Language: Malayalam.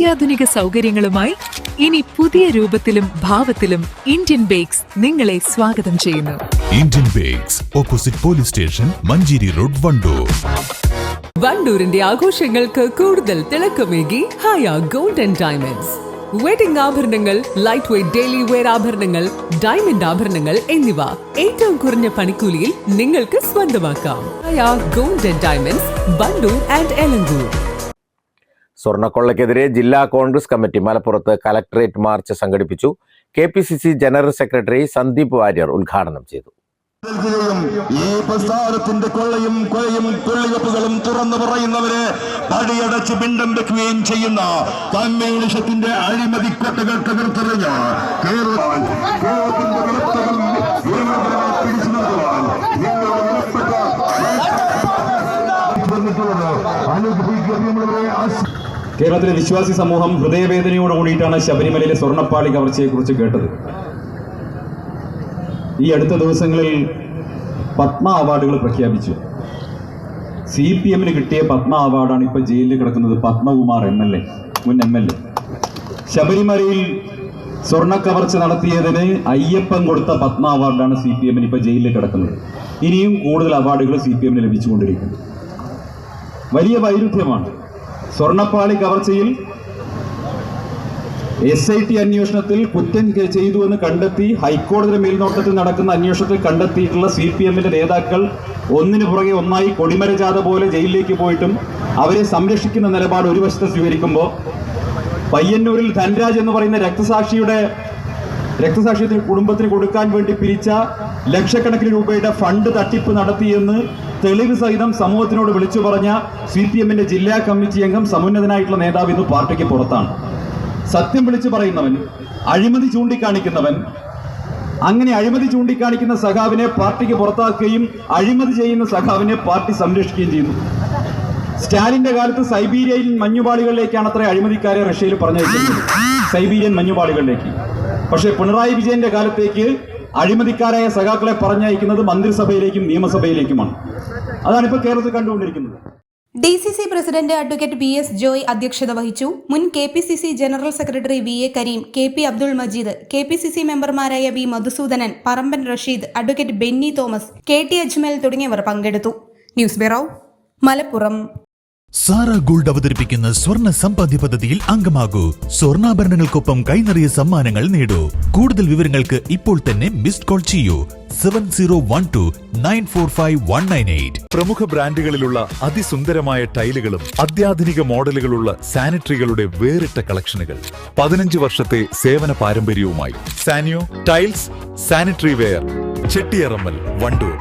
അത്യാധുനിക സൗകര്യങ്ങളുമായി ഇനി പുതിയ രൂപത്തിലും ഭാവത്തിലും ഇന്ത്യൻ ബേക്സ് നിങ്ങളെ സ്വാഗതം ചെയ്യുന്നു. Indian Bakes, opposite police station, Manjeri road, Wandoor. വണ്ടൂരിന്റെ ആഘോഷങ്ങൾക്ക് കൂടുതൽ തിളക്കമേകി Haya gold and diamonds. Wedding ആഭരണങ്ങൾ, ലൈറ്റ് വെയ്റ്റ് ഡെയിലി വെയർ ആഭരണങ്ങൾ, ഡയമണ്ട് ആഭരണങ്ങൾ എന്നിവ ഏറ്റവും കുറഞ്ഞ പണിക്കൂലിയിൽ നിങ്ങൾക്ക് സ്വന്തമാക്കാം. Haya gold and diamonds, Wandoor and Elankur. സ്വർണ്ണക്കൊള്ളയ്ക്കെതിരെ ജില്ലാ കോൺഗ്രസ് കമ്മിറ്റി മലപ്പുറത്ത് കലക്ടറേറ്റ് മാർച്ച് സംഘടിപ്പിച്ചു. KPCC general secretary Sandeep Warrier ഉദ്ഘാടനം ചെയ്തു. ഈ പ്രസ്ഥാനത്തിന്റെ കൊള്ളയും കൊലയും കൊള്ളിവെപ്പുകളും തുറന്നു പറയുന്നവരെ പടിയടച്ച് പിണ്ടം വെക്കുകയും ചെയ്യുന്ന കമ്മ്യൂണിസത്തിന്റെ അഴിമതിക്കൊട്ടകൾ തകർത്തെറിഞ്ഞ കേരളത്തിലെ വിശ്വാസി സമൂഹം ഹൃദയവേദനയോട് കൂടിയിട്ടാണ് ശബരിമലയിലെ സ്വർണ്ണപ്പാളി കവർച്ചയെക്കുറിച്ച് കേട്ടത്. ഈ അടുത്ത ദിവസങ്ങളിൽ പത്മ അവാർഡുകൾ പ്രഖ്യാപിച്ചു. CPMന് കിട്ടിയ പത്മ അവാർഡാണ് ഇപ്പോൾ ജയിലിൽ കിടക്കുന്നത്. പത്മകുമാർ MLA, മുൻ MLA. ശബരിമലയിൽ സ്വർണ്ണ കവർച്ച നടത്തിയതിന് അയ്യപ്പൻ കൊടുത്ത പത്മ അവാർഡാണ് CPMന് ഇപ്പോൾ ജയിലിൽ കിടക്കുന്നത്. ഇനിയും കൂടുതൽ അവാർഡുകൾ CPMന് ലഭിച്ചുകൊണ്ടിരിക്കുന്നു. വലിയ വൈരുദ്ധ്യമാണ്. സ്വർണ്ണപ്പാളി കവർച്ചയിൽ SIT അന്വേഷണത്തിൽ കുറ്റം ചെയ്തുവെന്ന് കണ്ടെത്തി ഹൈക്കോടതിയുടെ മേൽനോട്ടത്തിൽ നടക്കുന്ന അന്വേഷണത്തിൽ കണ്ടെത്തിയിട്ടുള്ള CPMന്റെ നേതാക്കൾ ഒന്നിനു പുറകെ ഒന്നായി കൊടിമര ജാഥ പോലെ ജയിലിലേക്ക് പോയിട്ടും അവരെ സംരക്ഷിക്കുന്ന നിലപാട് ഒരു വശത്ത് സ്വീകരിക്കുമ്പോൾ, പയ്യന്നൂരിൽ ധൻരാജ് എന്ന് പറയുന്ന രക്തസാക്ഷിയുടെ കുടുംബത്തിന് കൊടുക്കാൻ വേണ്ടി പിരിച്ച ലക്ഷക്കണക്കിന് രൂപയുടെ ഫണ്ട് തട്ടിപ്പ് നടത്തിയെന്ന് തെളിവ് സഹിതം സമൂഹത്തിനോട് വിളിച്ചു പറഞ്ഞ CPMന്റെ ജില്ലാ കമ്മിറ്റി അംഗം, സമുന്നതനായിട്ടുള്ള നേതാവ് ഇന്ന് പാർട്ടിക്ക് പുറത്താണ്. സത്യം വിളിച്ചു പറയുന്നവൻ, അഴിമതി ചൂണ്ടിക്കാണിക്കുന്നവൻ, അങ്ങനെ അഴിമതി ചൂണ്ടിക്കാണിക്കുന്ന സഖാവിനെ പാർട്ടിക്ക് പുറത്താക്കുകയും അഴിമതി ചെയ്യുന്ന സഖാവിനെ പാർട്ടി സംരക്ഷിക്കുകയും ചെയ്യുന്നു. സ്റ്റാലിന്റെ കാലത്ത് സൈബീരിയൻ മഞ്ഞുപാളികളിലേക്കാണ് അത്ര അഴിമതിക്കാരെ റഷ്യയിൽ പറഞ്ഞയച്ചിരുന്നത്, സൈബീരിയൻ മഞ്ഞുപാളികളിലേക്ക്. പക്ഷേ പിണറായി വിജയന്റെ കാലത്തേക്ക് അഴിമതിക്കാരായ സഖാക്കളെ പറഞ്ഞയക്കുന്നത് മന്ത്രിസഭയിലേക്കും നിയമസഭയിലേക്കുമാണ്. അതാണ് ഇപ്പോൾ കേരളത്തിൽ കണ്ടുകൊണ്ടിരിക്കുന്നത്. DCC president advocate BS Joy അധ്യക്ഷത വഹിച്ചു. മുൻ KPCC general secretary VA Kareem, KP Abdul Majeed, KPCC മെമ്പർമാരായ B Madhusoodanan, Paramban Rasheed, advocate Benny Thomas, KT Ajmal തുടങ്ങിയവർ പങ്കെടുത്തു. News bureau, Malappuram. Sara gold അവതരിപ്പിക്കുന്ന സ്വർണ്ണ സമ്പാദ്യ പദ്ധതിയിൽ അംഗമാകൂ. സ്വർണ്ണാഭരണങ്ങൾക്കൊപ്പം കൈനിറിയ സമ്മാനങ്ങൾ നേടൂ. കൂടുതൽ വിവരങ്ങൾക്ക് ഇപ്പോൾ തന്നെ മിസ്ഡ് കോൾ ചെയ്യൂ 7012945198. പ്രമുഖ ബ്രാൻഡുകളിലുള്ള അതിസുന്ദരമായ ടൈലുകളും അത്യാധുനിക മോഡലുകളുള്ള സാനിറ്ററികളുടെ വേറിട്ട കളക്ഷനുകൾ 15 വർഷത്തെ സേവന പാരമ്പര്യവുമായി സാനിയോ tiles, sanitary ware, Chettiyarammal, Wandoor.